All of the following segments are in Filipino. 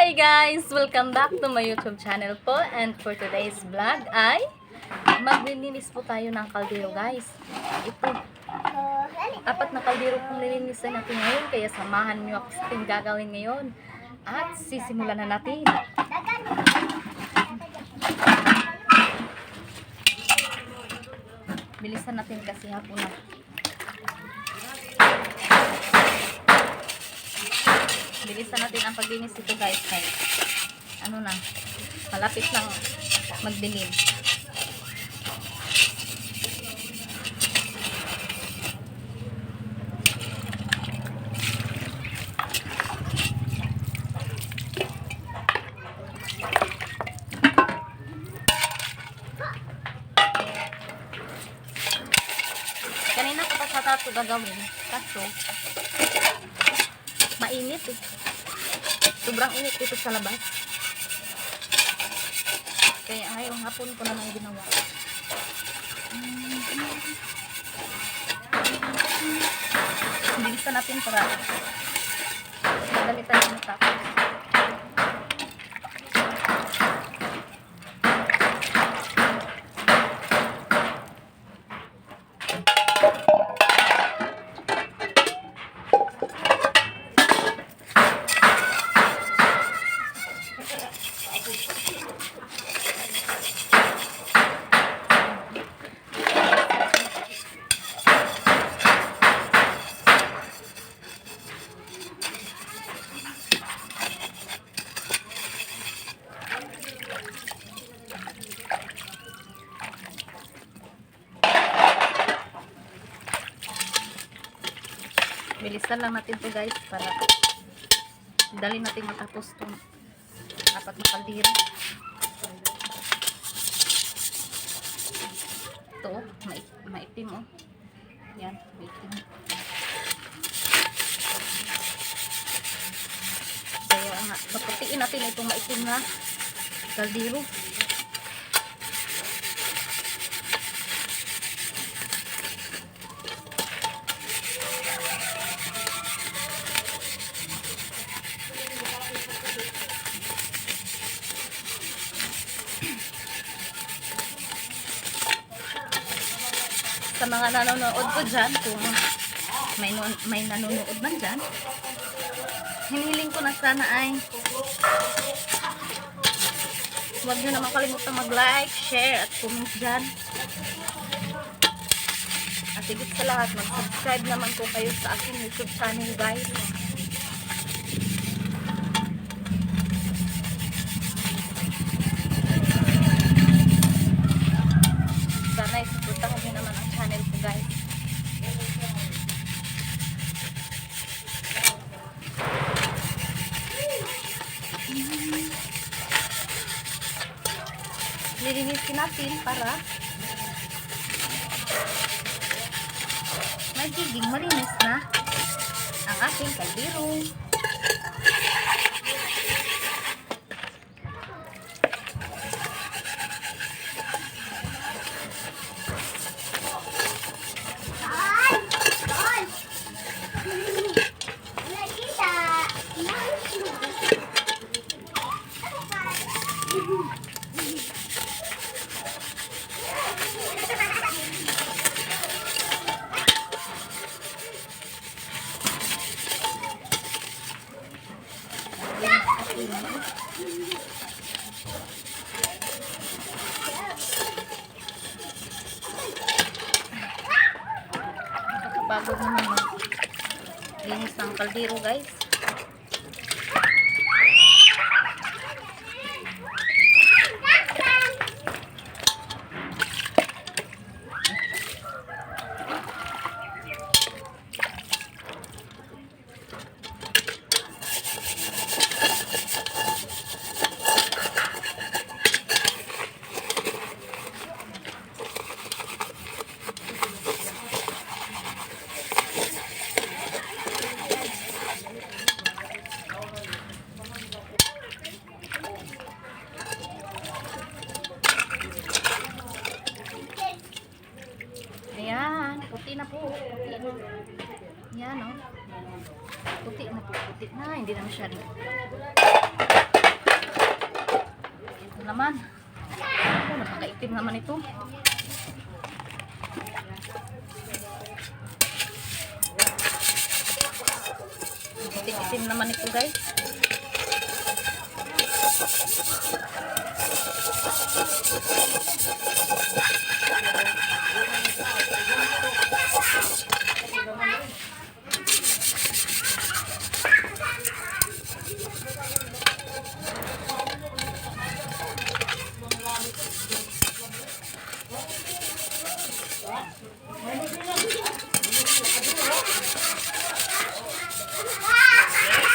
Hi guys! Welcome back to my YouTube channel po, and for today's vlog ay maglilinis po tayo ng kaldero guys. Ito, apat na kaldero pong lilinisan natin ngayon, kaya samahan niyo ako sa ating gagawin ngayon at sisimulan na natin. Bilisan natin kasi hapon na. Bilisan natin ang paglinis ito guys. Ano na, malapit lang magdilim. Kanina ko pa sa tato gagawin, kaso mainit eh. Sobrang init dito sa labas. Kaya ngayong hapon ko naman ginawa. Bilisan natin para madali tayo matapos. Bilisan lang natin to guys para dali natin matapos itong apat na kaldero. Ito oh, maitim oh. Yan, maitim. Kaya nga, paputiin natin itong maitim na kaldero. Sa mga nanonood ko dyan, kung may nanonood man dyan, hinihiling ko na sana ay huwag nyo naman kalimutan mag-like, share, at comment dyan. At higit sa lahat, mag-subscribe naman po kayo sa aking YouTube channel guys. Sana isuportahan nyo naman ang channel ko guys. Lilinisin natin para magiging malinis na ang ating kaldero. Nakakapagod naman maglinis ng kaldero guys. Puti na po. Puti na. Yan, oh. Puti na po. Puti na. Hindi na masyado. itim naman ito. Itim naman ito guys.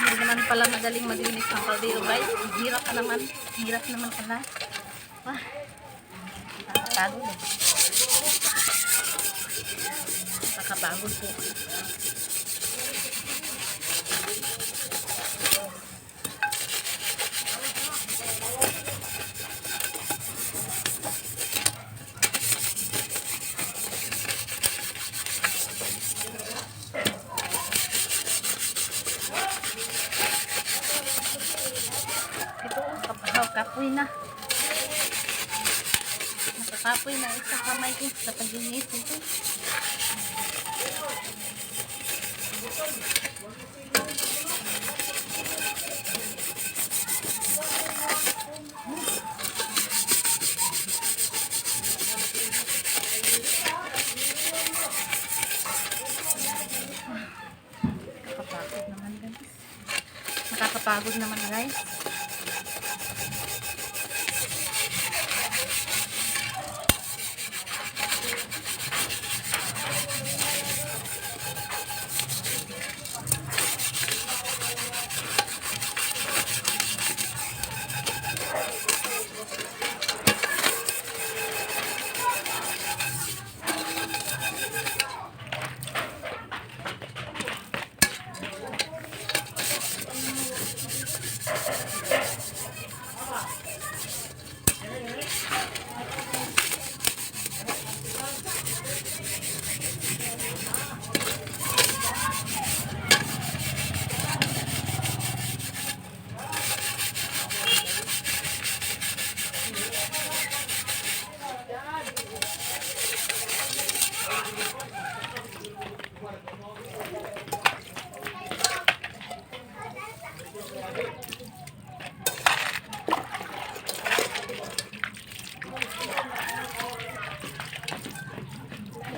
Hindi naman pala madaling maglinis ng kaldero guys. Hirap ka naman. Hirap naman pala. Wah, nakakapagod eh. Nakakapagod po. Kapoy na. Nakakapoy na isang kamay ko sa paglinis nito. Nakakapagod naman guys. Nakakapagod naman guys.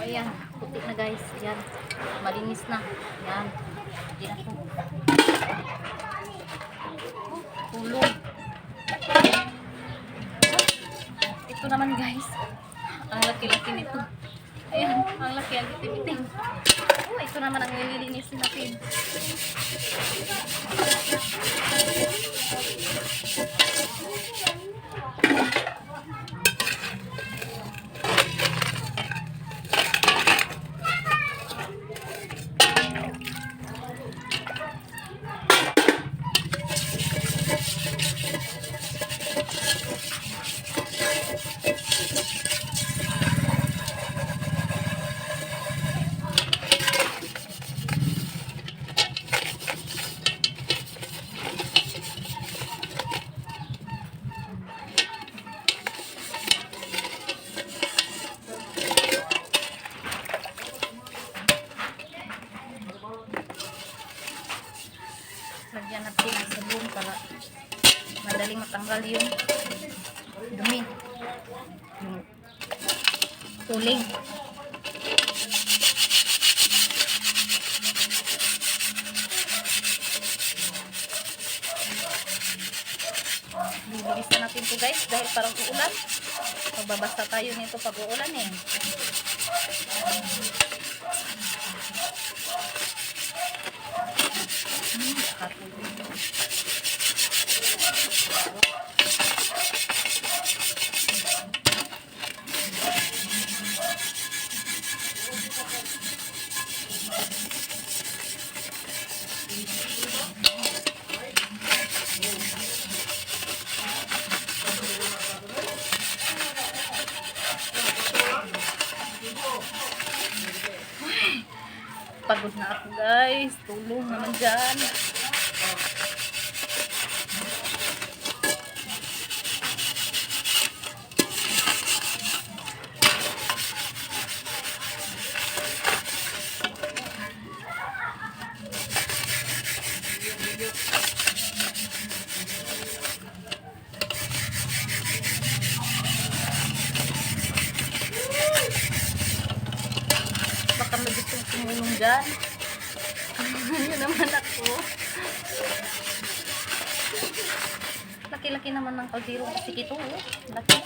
Ayan, puti na guys. Ayan, malinis na. Ayan, hindi na po. Tulog. Ito naman guys. Ang laki-laki nito. Ayan, ang laki, ang itim-itim. Ito naman ang nililinisin natin. Lagyan natin ang sabon para madaling matanggal yung dumi, yung tuling. Bibilis na natin to guys dahil parang uulan. Magbabasa tayo nito pag uulan eh. Pagod na ako guys. Tulong naman dyan. dyan. Ano naman ako. Laki-laki naman ng kaldero kasi ito. Oh. Laki.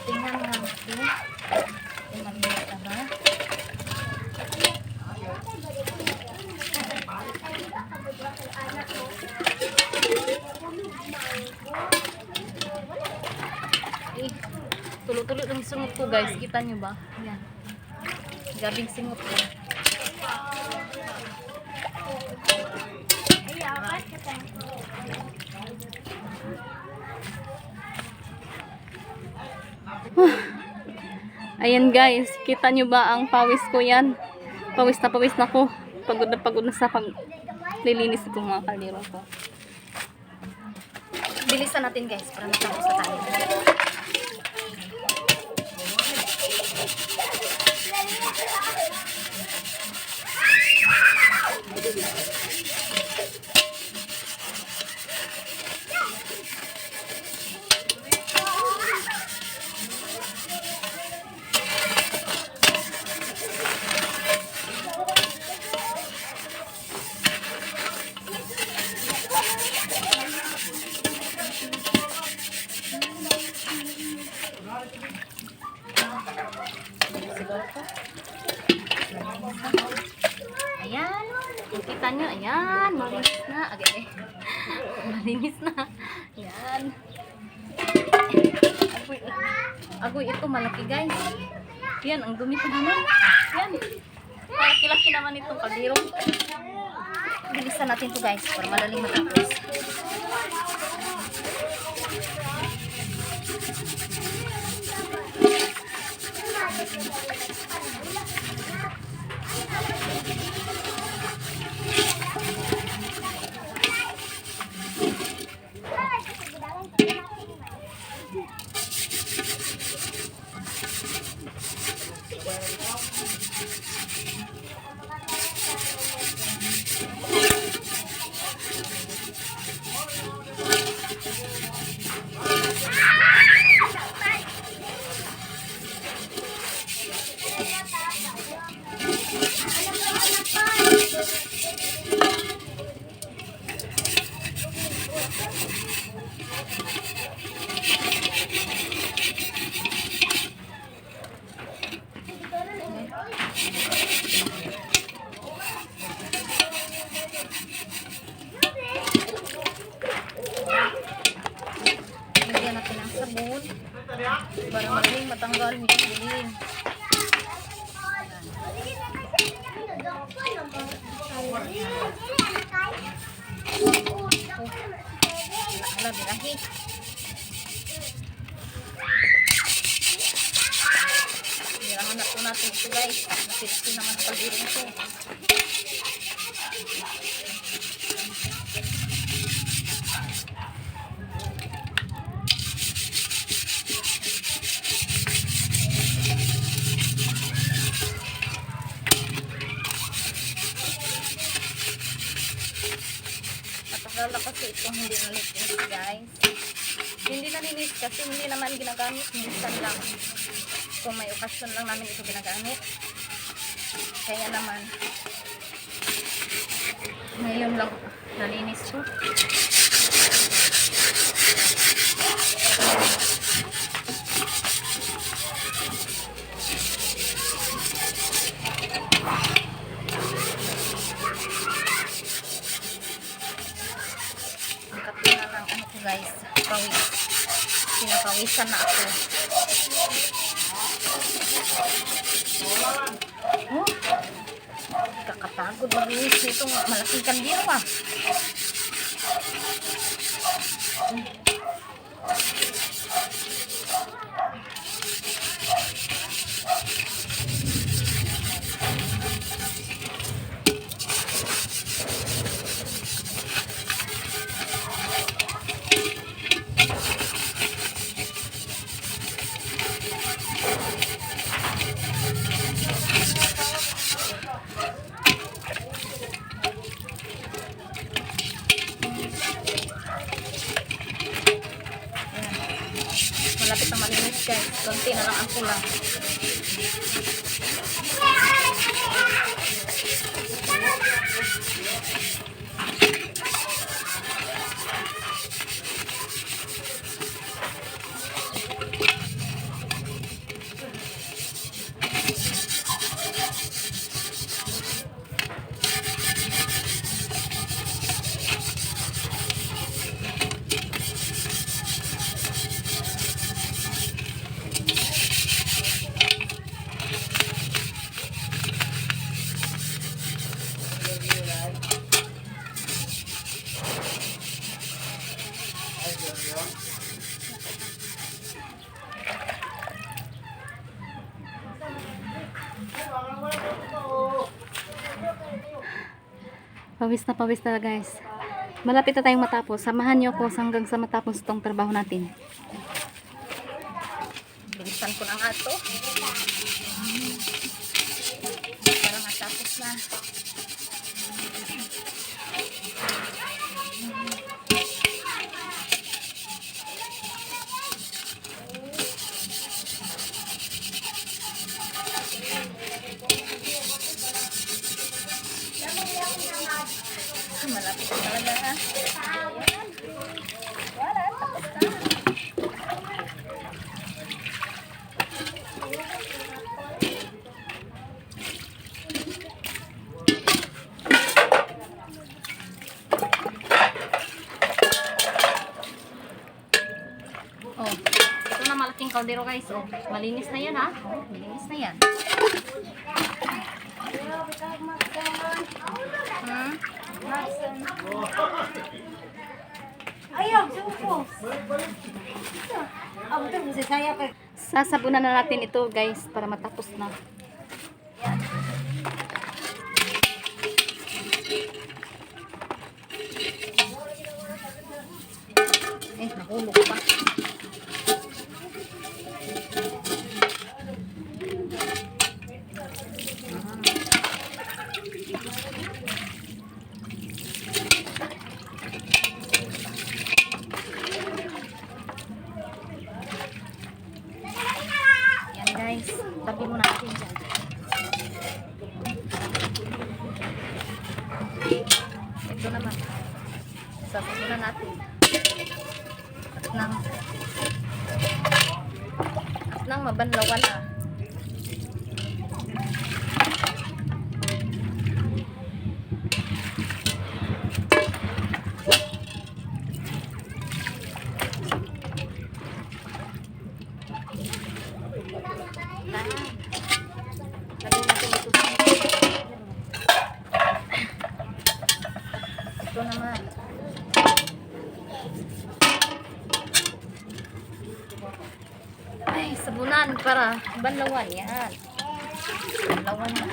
Tingnan nga ito. Maliit na ba? Tulo-tulo ng singot ko guys. Kita nyo ba? Yan. Gabing singot ko. Ayan guys, kita nyo ba ang pawis ko yan? Pawis na ko. Pagod na sa paglilinis itong mga kaldero ko. Bilisan natin guys para matapos na tayo. Ayan, kita nyo, ayan, malinis na, agad malinis na, ayan. Agoy ito, malaki guys. Yan, ang dumi pa naman. Yan, malaki-laki naman itong kaldero. Bilisan natin to guys, para madaling matapos. Lagyan natin ng sabon para madaling matanggal yung dilim. Wala, birahi. Birahan na po natin ito guys. Nasipsi naman kaldero ito. Lala kasi itong hindi nalinis guys. Hindi nalinis kasi hindi naman ginagamit. Minsan lang. Kung may okasyon lang namin ito ginagamit. Kaya naman ngayon lang nalinis ko. Guys, pawis. Pinapawisan na ako. Oh, kakapagod maglinis itong malaking kaldero ah. Malapit na malinis guys. Konti na lang ang kulang. Pawis na guys. Malapit na tayong matapos. Samahan niyo ako hanggang sa matapos itong trabaho natin. Bilisan ko ng ato. Para matapos na. Malapit na talaga ha. Ayan. Wala, tapos na. Oh, ito na malaking kaldero guys. Oh, malinis na yan ha. Oh, malinis na yan. Ayaw, suko. Sasabunan na natin ito guys para matapos na. Yan. Nahulog pa. Guys, tabi muna natin dyan. Ito naman. Sasabunan natin. At nang mabanlawan na. Ito naman. Ay, sabunan para banlawan yan. Banlawan na.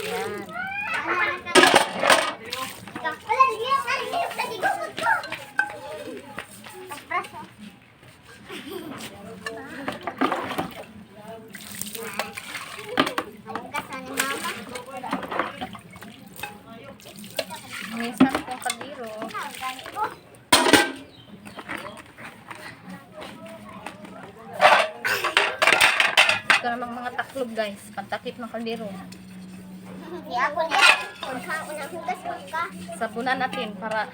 Yan. Minsan kong kadiro. Ito namang mga taklob guys. Pantakip ng kaldero. Sabunan natin para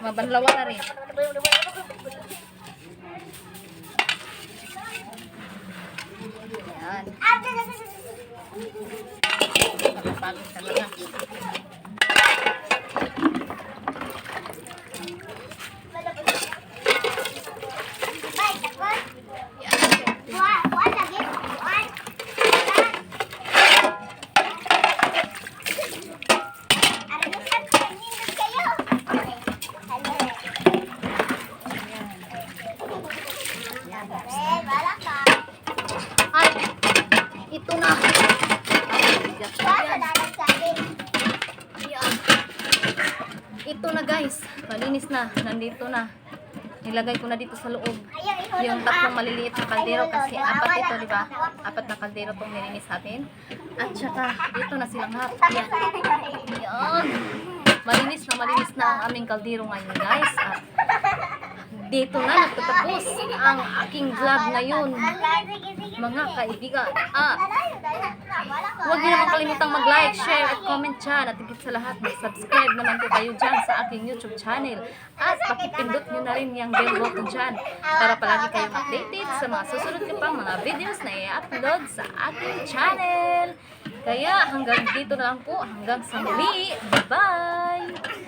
mabanlawan na rin. Yan. Pagpagod talaga. Ay, ito na. Ito na guys, malinis na, nandito na. Nilagay ko na dito sa loob yung tatlong maliliit na kaldero kasi apat ito, di ba? Apat na kaldero tong nilinis natin. At saka, dito na silang lahat. Yan. Yan. Malinis na ang aming kaldero ngayon, guys. At dito na nagtatapos ang aking vlog ngayon, mga kaibigan. Huwag niyo naman kalimutang mag-like, share, at comment dyan. At higit sa lahat, mag-subscribe naman po kayo dyan sa aking YouTube channel. At pakipindot nyo na rin yung bell button dyan para palagi kayong updated sa mga susunod ko pang mga videos na i-upload sa aking channel. Kaya hanggang dito na lang po. Hanggang sa muli. Bye-bye!